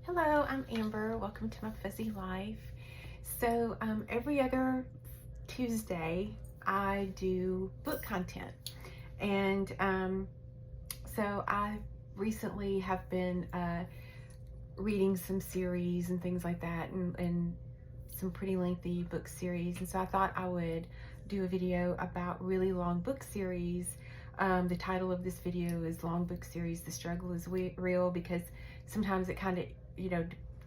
Hello, I'm Amber. Welcome to my fuzzy life. So every other Tuesday, I do book content. And so I recently have been reading some series and things like that, and some pretty lengthy book series. And so I thought I would do a video about really long book series. The title of this video is Long Book Series, The Struggle is Real, because sometimes it kind of,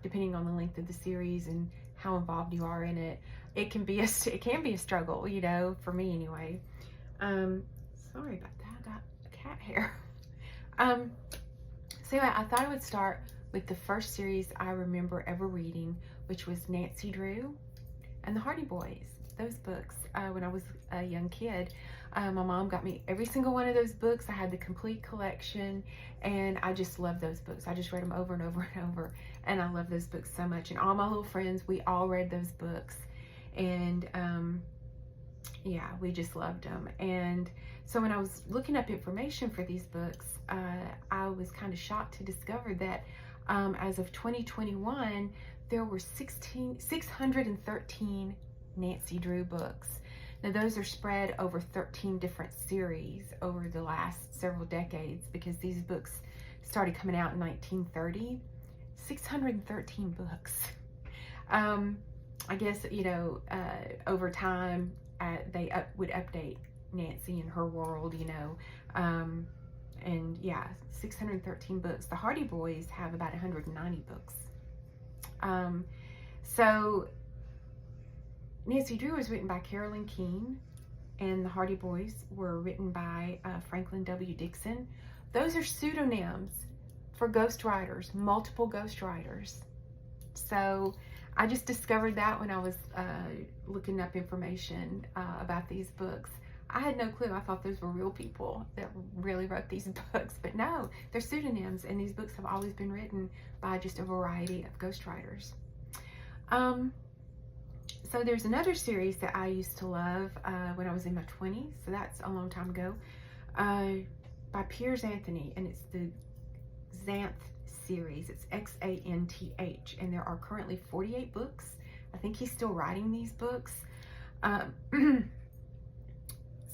depending on the length of the series and how involved you are in it, it can be a struggle, for me anyway. Sorry about that, I got a cat hair. So anyway, I thought I would start with the first series I remember ever reading, which was Nancy Drew and the Hardy Boys. Those books, when I was a young kid, my mom got me every single one of those books. I had the complete collection, and I just loved those books. I just read them over and over and over, and I love those books so much. And all my little friends, we all read those books, and yeah, we just loved them. And so when I was looking up information for these books, I was kind of shocked to discover that as of 2021, there were 613 Nancy Drew books. Now those are spread over 13 different series over the last several decades, because these books started coming out in 1930. 613 books. I guess, over time they would update Nancy and her world, and yeah, 613 books. The Hardy Boys have about 190 books. So Nancy Drew was written by Carolyn Keene, and the Hardy Boys were written by Franklin W. Dixon. Those are pseudonyms for ghostwriters, multiple ghostwriters. So I just discovered that when I was looking up information about these books. I had no clue. I thought those were real people that really wrote these books, but no, they're pseudonyms, and these books have always been written by just a variety of ghostwriters. So there's another series that I used to love when I was in my 20s, so that's a long time ago, by Piers Anthony, and it's the Xanth series. It's Xanth, and there are currently 48 books. I think he's still writing these books.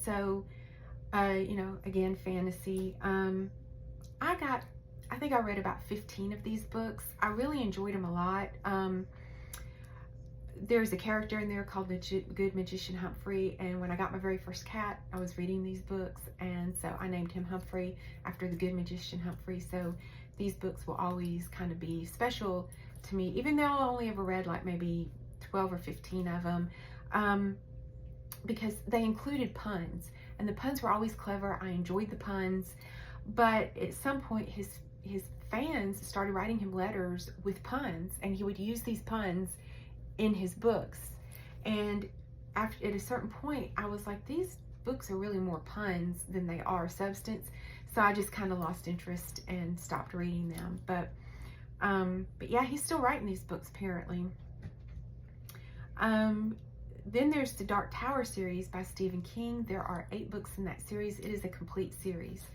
So, again, fantasy. I think I read about 15 of these books. I really enjoyed them a lot. There's a character in there called the Good Magician Humphrey, and when I got my very first cat, I was reading these books, and so I named him Humphrey after the Good Magician Humphrey. So these books will always kind of be special to me, even though I only ever read like maybe 12 or 15 of them, because they included puns, and the puns were always clever. I enjoyed the puns, but at some point his fans started writing him letters with puns, and he would use these puns in his books. And at a certain point, I was like, these books are really more puns than they are substance. So I just kind of lost interest and stopped reading them. But yeah, he's still writing these books apparently. Then there's the Dark Tower series by Stephen King. There are 8 books in that series. It is a complete series.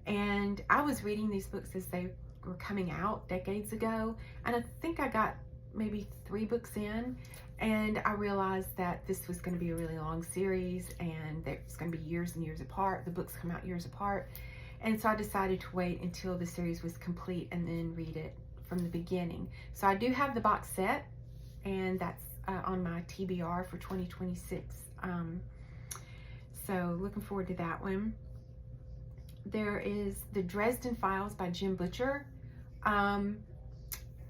And I was reading these books as they were coming out decades ago, and I think I got maybe 3 books in, and I realized that this was going to be a really long series, and it's going to be years and years apart. The books come out years apart, and so I decided to wait until the series was complete and then read it from the beginning. So I do have the box set, and that's on my TBR for 2026. So looking forward to that one. There is the Dresden Files by Jim Butcher,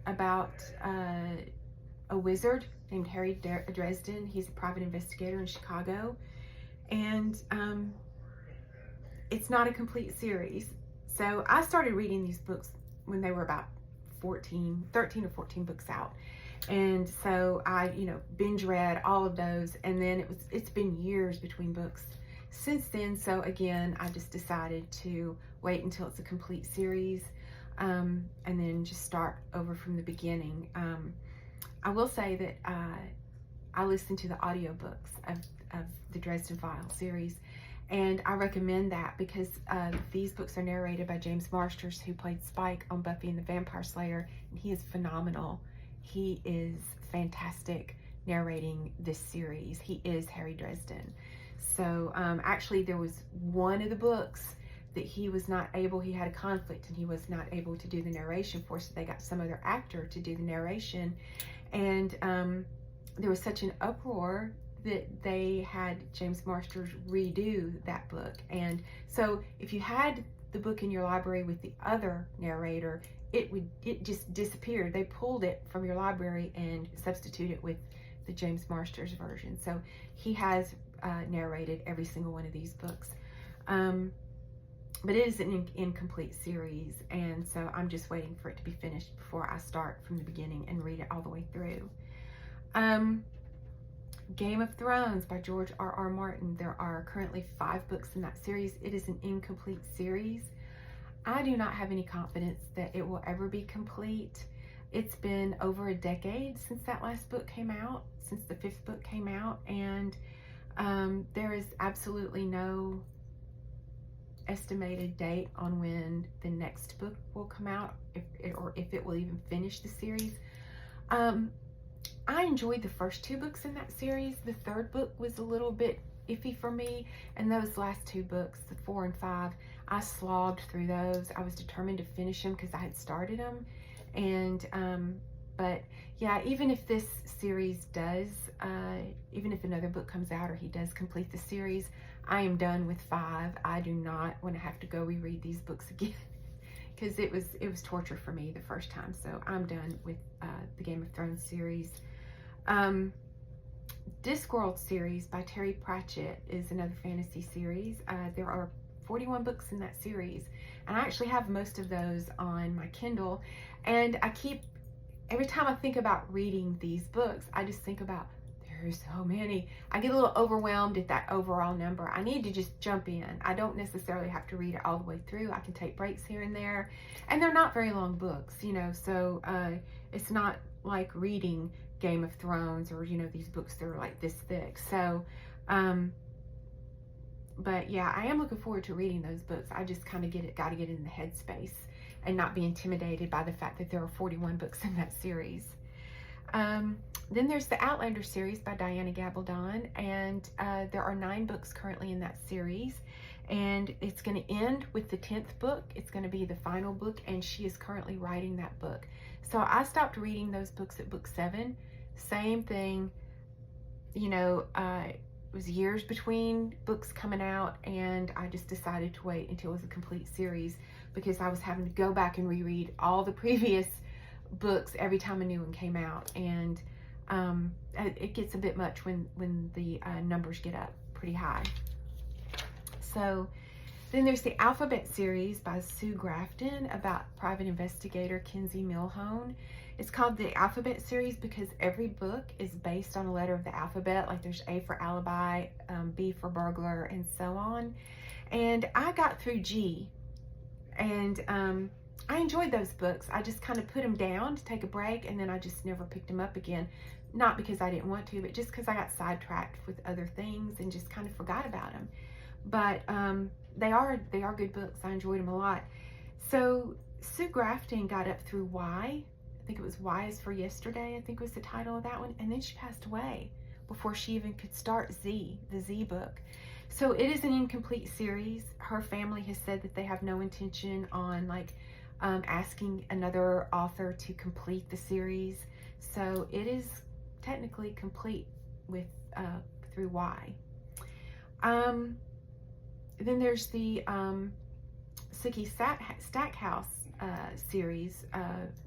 about a wizard named Harry Dresden. He's a private investigator in Chicago, and it's not a complete series. So I started reading these books when they were about 13 or 14 books out, and so I binge read all of those, and then it's been years between books since then. So again, I just decided to wait until it's a complete series, and then just start over from the beginning. I will say that I listened to the audiobooks of the Dresden Files series, And I recommend that because these books are narrated by James Marsters, who played Spike on Buffy and the Vampire Slayer, and he is phenomenal. He is fantastic narrating this series. He is Harry Dresden. So actually there was one of the books that he was not able, he had a conflict and he was not able to do the narration for, so they got some other actor to do the narration. And there was such an uproar that they had James Marsters redo that book. And so if you had the book in your library with the other narrator, it just disappeared. They pulled it from your library and substituted it with the James Marsters version. So he has narrated every single one of these books. But it is an incomplete series, and so I'm just waiting for it to be finished before I start from the beginning and read it all the way through. Game of Thrones by George R.R. Martin. There are currently 5 books in that series. It is an incomplete series. I do not have any confidence that it will ever be complete. It's been over a decade since that last book came out, since the 5th book came out, and there is absolutely no estimated date on when the next book will come out, or if it will even finish the series. I enjoyed the first 2 books in that series. The 3rd book was a little bit iffy for me, and those last 2 books, the 4 and 5, I slogged through those. I was determined to finish them because I had started them. And but yeah, even if this series does, even if another book comes out or he does complete the series, I am done with 5. I do not want to have to go reread these books again because it was torture for me the first time. So I'm done with the Game of Thrones series. Discworld series by Terry Pratchett is another fantasy series. There are 41 books in that series, and I actually have most of those on my Kindle. And every time I think about reading these books, I just think about, there's so many. I get a little overwhelmed at that overall number. I need to just jump in. I don't necessarily have to read it all the way through. I can take breaks here and there, and they're not very long books, so it's not like reading Game of Thrones or these books that are like this thick. So but yeah, I am looking forward to reading those books. I just kind of got to get in the headspace and not be intimidated by the fact that there are 41 books in that series. Then there's the Outlander series by Diana Gabaldon, and there are 9 books currently in that series, and it's going to end with the 10th book. It's going to be the final book, and she is currently writing that book. So I stopped reading those books at book 7. Same thing, it was years between books coming out, and I just decided to wait until it was a complete series because I was having to go back and reread all the previous books every time a new one came out, and it gets a bit much when the numbers get up pretty high. So then there's the Alphabet series by Sue Grafton about private investigator Kinsey Milhone. It's called the Alphabet series because every book is based on a letter of the alphabet. Like there's A for alibi, B for burglar, and so on. And I got through G, and I enjoyed those books. I just kind of put them down to take a break, and then I just never picked them up again. Not because I didn't want to, but just because I got sidetracked with other things and just kind of forgot about them. But they are good books. I enjoyed them a lot. So Sue Grafton got up through Y. I think it was Y is for Yesterday, I think was the title of that one. And then she passed away before she even could start Z, the Z book. So it is an incomplete series. Her family has said that they have no intention on asking another author to complete the series. So it is technically complete with through Y. Then there's the Sookie Stackhouse series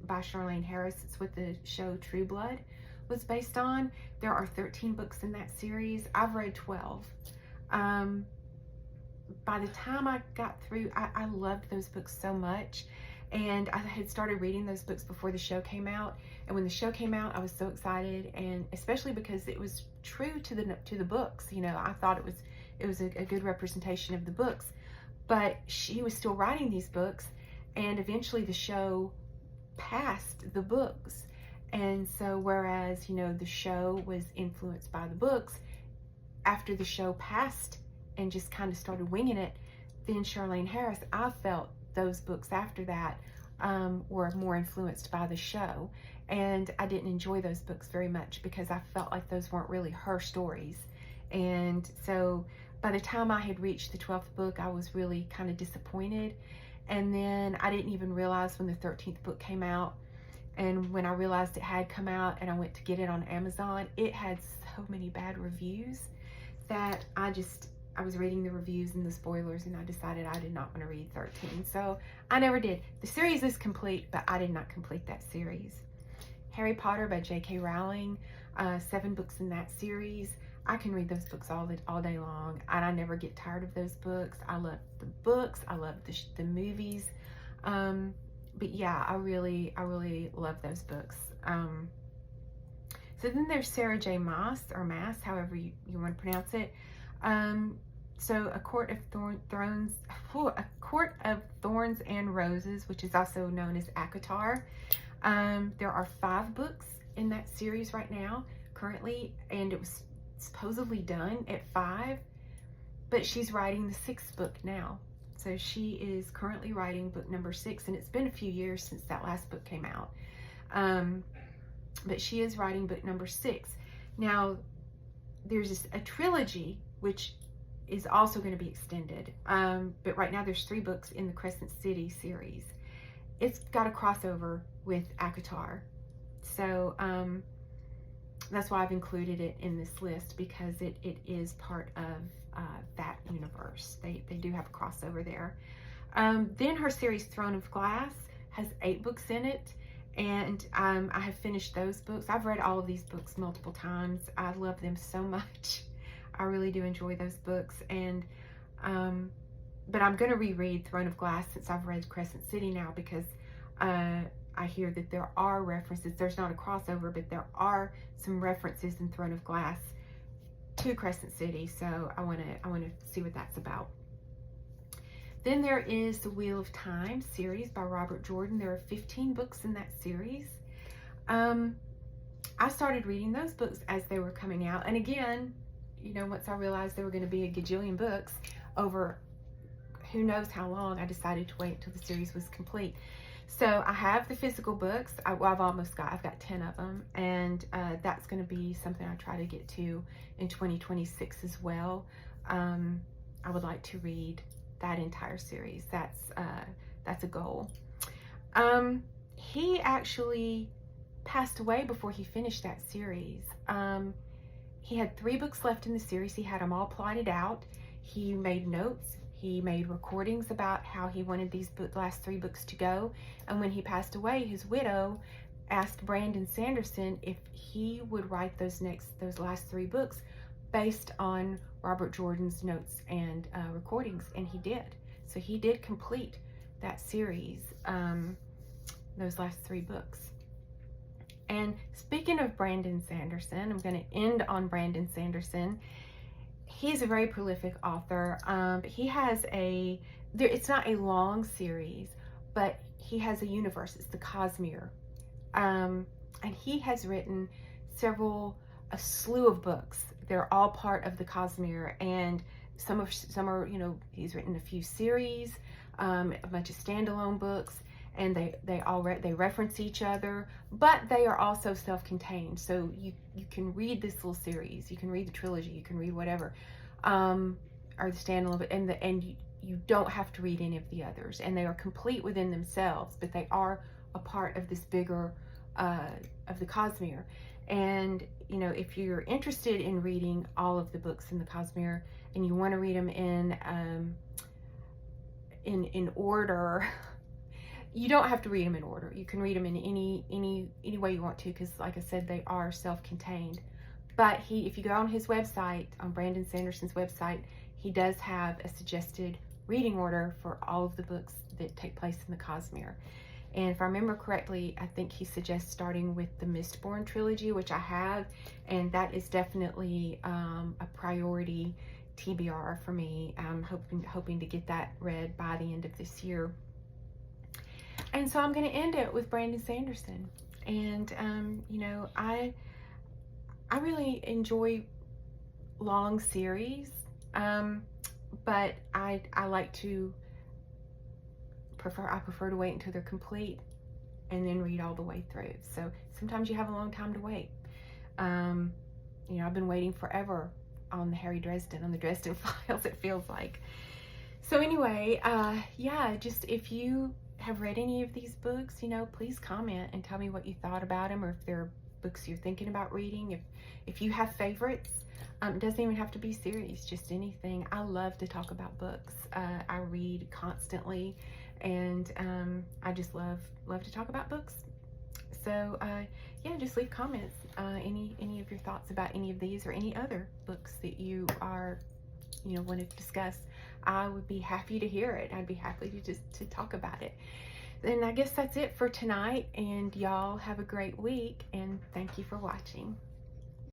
by Charlaine Harris. It's what the show True Blood was based on. There are 13 books in that series. I've read 12. By the time I got through, I loved those books so much. And I had started reading those books before the show came out. And when the show came out, I was so excited, and especially because it was true to the books. I thought it was a good representation of the books. But she was still writing these books, and eventually the show passed the books. And so whereas, the show was influenced by the books, after the show passed and just kind of started winging it, then Charlaine Harris, I felt those books after that were more influenced by the show. And I didn't enjoy those books very much because I felt like those weren't really her stories. And so by the time I had reached the 12th book, I was really kind of disappointed. And then I didn't even realize when the 13th book came out. And when I realized it had come out and I went to get it on Amazon, it had so many bad reviews that I was reading the reviews and the spoilers, and I decided I did not want to read 13. So I never did. The series is complete, but I did not complete that series. Harry Potter by J.K. Rowling, 7 books in that series. I can read those books all day long, and I never get tired of those books. I love the books. I love the movies. But yeah, I really love those books. So then there's Sarah J. Maas, or Maas, however you want to pronounce it. So A Court of Thorns and Roses, which is also known as ACOTAR. There are 5 books in that series right now, currently, and it was supposedly done at 5, but she's writing the 6th book now. So she is currently writing book number 6, and it's been a few years since that last book came out. But she is writing book number 6. Now, there's a trilogy, which is also going to be extended. But right now there's 3 books in the Crescent City series. It's got a crossover with ACOTAR. So that's why I've included it in this list, because it is part of that universe. They do have a crossover there. Then her series Throne of Glass has 8 books in it, and I have finished those books. I've read all of these books multiple times. I love them so much. I really do enjoy those books, and but I'm going to reread Throne of Glass since I've read Crescent City now, because I hear that there are references. There's not a crossover, but there are some references in Throne of Glass to Crescent City, so I want to see what that's about. Then there is the Wheel of Time series by Robert Jordan. There are 15 books in that series. I started reading those books as they were coming out, and again, you know, once I realized there were going to be a gajillion books over who knows how long, I decided to wait until the series was complete. So I have the physical books. I've got 10 of them, and that's going to be something I try to get to in 2026 as well. I would like to read that entire series. That's a goal. He actually passed away before he finished that series. He had 3 books left in the series. He had them all plotted out. He made notes. He made recordings about how he wanted these last 3 books to go. And when he passed away, his widow asked Brandon Sanderson if he would write those last 3 books based on Robert Jordan's notes and recordings, and he did. So he did complete that series, those last 3 books. And speaking of Brandon Sanderson, I'm going to end on Brandon Sanderson. He's a very prolific author. He has it's not a long series, but he has a universe. It's the Cosmere. And he has written a slew of books. They're all part of the Cosmere, and some are, you know, he's written a few series, a bunch of standalone books, and they reference each other, but they are also self-contained. So you can read this little series, you can read the trilogy, you can read whatever, or the standalone, and you don't have to read any of the others, and they are complete within themselves, but they are a part of this bigger of the Cosmere. And you know, if you're interested in reading all of the books in the Cosmere and you want to read them in order, you don't have to read them in order. You can read them in any way you want to, because like I said, they are self-contained. But if you go on his website, on Brandon Sanderson's website, he does have a suggested reading order for all of the books that take place in the Cosmere. And if I remember correctly, I think he suggests starting with the Mistborn trilogy, which I have, and that is definitely a priority TBR for me. I'm hoping to get that read by the end of this year. And so I'm going to end it with Brandon Sanderson. And you know, I really enjoy long series. But I like to I prefer to wait until they're complete and then read all the way through. So sometimes you have a long time to wait. You know, I've been waiting forever on the Dresden Files, it feels like. So anyway, yeah, just if you have read any of these books, you know, please comment and tell me what you thought about them, or if there are books you're thinking about reading. If you have favorites, it doesn't even have to be series, just anything. I love to talk about books. I read constantly, and I just love to talk about books. So yeah, just leave comments, any of your thoughts about any of these or any other books that you are, you know, want to discuss. I would be happy to hear it. I'd be happy to just to talk about it. And I guess that's it for tonight, and y'all have a great week, and thank you for watching.